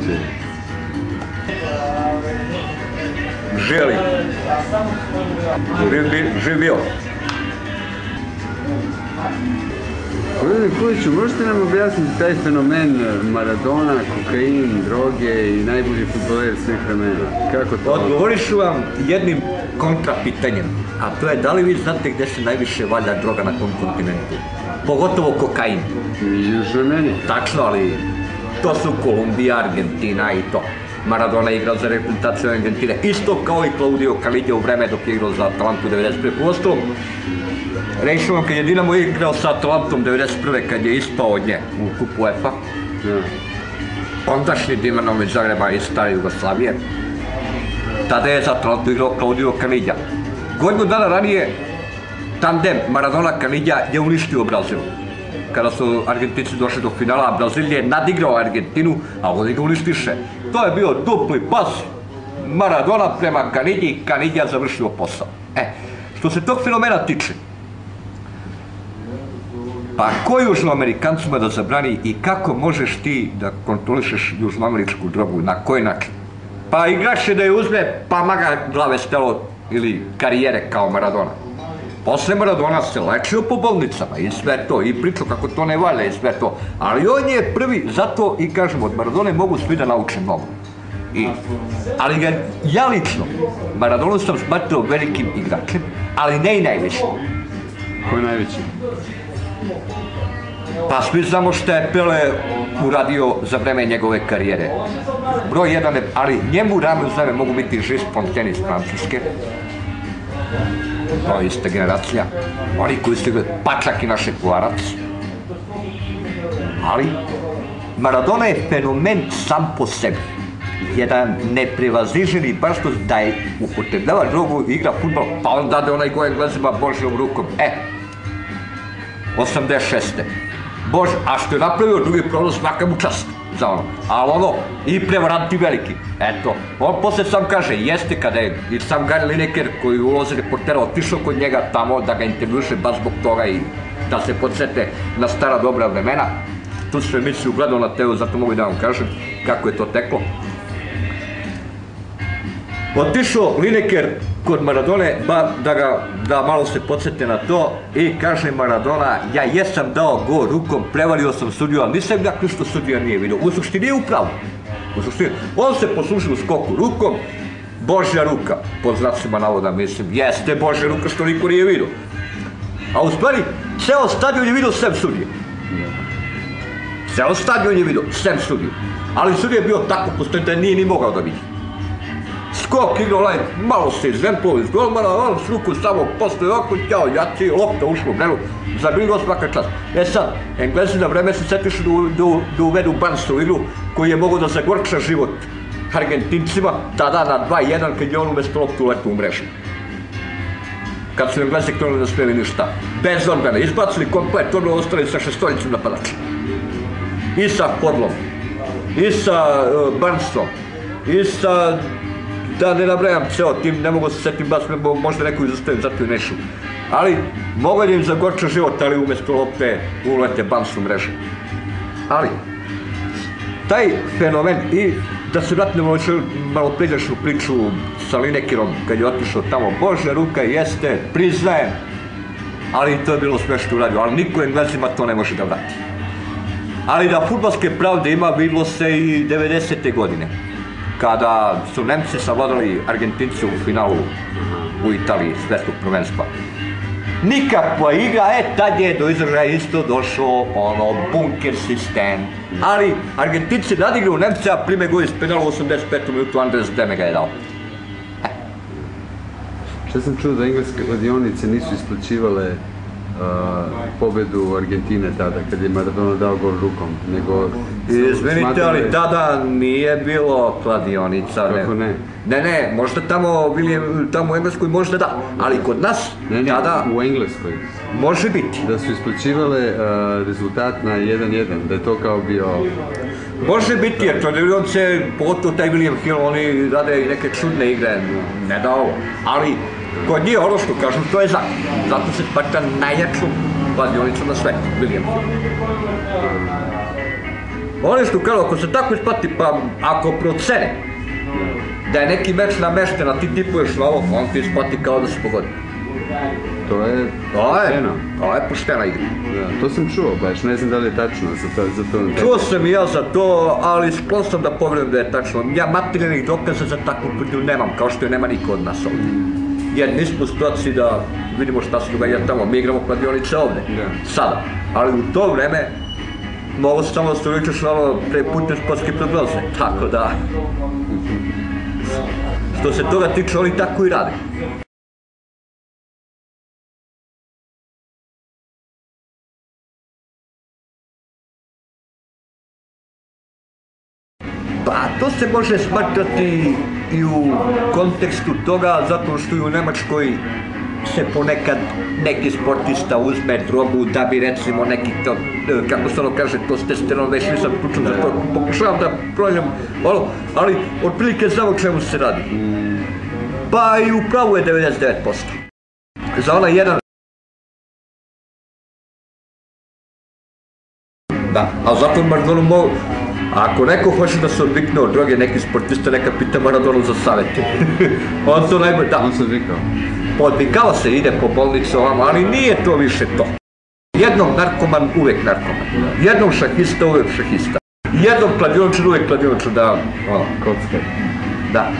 Sì. Želi. Živio. Kojiću, možete nam objasniti taj fenomen Maradona, kokain, droge i najbolji fudbaler svih vremena? Kako to? Odgovorit ću vam jednim kontrapitanjem, a to je da li vi znate gdje se najviše valja droga na tom kontinentu? Pogotovo kokain. Južnoj Americi. Tačno, ali to su Kolumbija, Argentina i to. Maradona je igrao za reprezentaciju Argentine, isto kao i Claudio Caniggia u vreme dok je igrao za Atalantu 91. Uostalom, reći vam, kad je Dinamo igrao sa Atalantom 91. kad je ispao od nje u kupu UEFA, ondašnji Dinamo iz Zagreba iz stare Jugoslavije, tada je za Atalantu igrao Claudio Caniggia. Godinu dana ranije tandem Maradona-Caniggia je uništio Brazil. Kada su Argentinci došli do finala, Brazil je nadigrao Argentinu, a oni ga uništiše. To je bio dupli pas Maradona prema Caniggi, Caniggia završio posao. Što se tog fenomena tiče, pa ko Južnoamerikancima da zabrani i kako možeš ti da kontrolišeš južnoameričku drogu, na koji način? Pa igrač je da je uzme, pa maga glave stelo ili karijere kao Maradona. Posle Maradona se lečio po bolnicama i sve to, i pričao kako to ne valja i sve to, ali on je prvi, zato i kažemo, od Maradone mogu svi da nauče mnogo. Ali ga, ja lično, Maradonu sam smatrao velikim igračem, ali ne i najvećim. Ko je najveći? Pa svi znamo šta je Pele uradio za vreme njegove karijere. Broj jedan, ali njemu rame uz rame mogu biti Gilles Fontaine iz Francuske. To je ista generacija. Oni koji su igrali, pa čak i naš Ekvarac. Ali Maradona je fenomen sam po sebi. Jedan neprevaziženi baš to da je upotrebljava drogu i igra futbol, pa on dade onaj go Englezima Božjom rukom. 86. Bože, a što je napravio drugi problem, svaka mu čast za ono. Ali ono, i prevaranti veliki. Eto, on posle sam kaže, jeste kada je i sam Gary Lineker koji u ulozi reportera otišao kod njega tamo da ga intervjuše baš zbog toga i da se podsete na stara dobra vremena. Tu su emisiju gledao na TV, zato mogu da vam kažem kako je to teklo. Otišao Lineker kod Maradone, da malo se podsjete na to, i kaže Maradona, ja jesam dao go rukom, prevario sam sudiju, ali nisam dakle što sudija nije vidio. U suštini je upravo. On se poslušao u skoku rukom, Božja ruka, pod znacima navoda mislim, jeste Božja ruka što niko nije vidio. A u stvari, ceo stadion je vidio sem sudije. Ceo stadion je vidio sem sudije. Ali sudija je bio tako postojen da nije ni mogao da vidi. Skok igrao onaj, malo se izvemplo iz golmana, on s ruku samo posle oko, ćao, jaci, lopta ušlo u mrenu, zabrinuo svaka čast. Sad, Englezi na vreme se setišu da uvedu Barnesa u igru, koji je mogao da zagorča život Argentincima, tada na 2-1, kad je on umesto loptu letu u mrežu. Kad su Englezi krenuli da spremi ništa. Bez odbrane, izbacili komplet, ono ostali sa šestoricom napadača. I sa Fordom, i sa Barnesom, i sa... Da ne nabrajam ceo tim, ne mogu se setim baš, možda neko izostavim, zato i nešu. Ali, mogu da im zagorča život, ali umesto lopte ulete Barnes u mrežu. Ali, taj fenomen, i da se vratimo malo pređašnju priču sa Linekerom, kad je otišao tamo, Božja ruka jeste, priznajem, ali to je bilo smešno uradio, ali niko Englezima to ne može da vrati. Ali da fudbalske pravde ima, vidilo se i 90. godine. Kada su Nemci savladali Argentince u finalu u Italiji svetskog prvenstva. Nikakva igra, tad je do izražaja isto došao ono bunker sistem. Ali Argentinci nadigraju Nemce, a prime go iz penala u 85. minutu, Andres Deme ga je dao. Šta sam čuo da engleske kladionice nisu isplaćivale pobedu Argentine tada, kad je Maradona dao gol rukom, nego... Izvinite, ali tada nije bilo kladionica. Kako ne? Ne, možda tamo u Engleskoj možda da, ali kod nas tada... Ne, u Engleskoj. Može biti. Da su isplaćivale rezultat na 1-1, da je to kao bio... Može biti, jer kladionice, pogotovo taj William Hill, oni rade neke čudne igre, ne da ovo, ali kod njih ono što kažu, to je zakon. Zato se smatra najjačom kladionicom na svetu, William Hill. Oni što kažu, ako se tako isplati, pa ako procene da je neki meč namešten, a ti tipuješ na ovo, on ti isplati kao da se pogodi. To je pošteno. To je poštena igra. Da, to sam čuo baš, ne znam da li je tačno za to. Čuo sam i ja za to, ali sklon sam da povjerujem da je tačno. Ja materijalnih dokaza za takvu tvrdnju nemam, kao što je nema niko od nas ovdje. Jer nismo u situaciji da vidimo šta se događa tamo, mi igramo kladionice ovdje, sada. Ali u to vreme, mogu samo da se uličeš na ono preputne sportske prognoze, tako da... Što se toga tiče, oni tako i rade. Pa to se može smatrati i u kontekstu toga, zato što i u Nemačkoj se ponekad neki sportista uzme drogu da bi recimo neki to, kako se ono kaže, testosteron, već nisam pričao za to, pokušavam da prođem, ali otprilike znam o čemu se radi. Pa i u pravu je 99%. Za onaj jedan... Da, ali zato Maradonu mogu... Ako neko hoće da se odvikne od droge, neki sportista neka pita Maradonu za savjeti. On to najbolje, da. On se odvikao. Odvikao se, ide po bolnicu ovamo, ali nije to više to. Jednom narkoman, uvijek narkoman. Jednom šahista, uvijek šahista. Jednom kladioničar, uvijek kladioničar, da. Kockar. Da.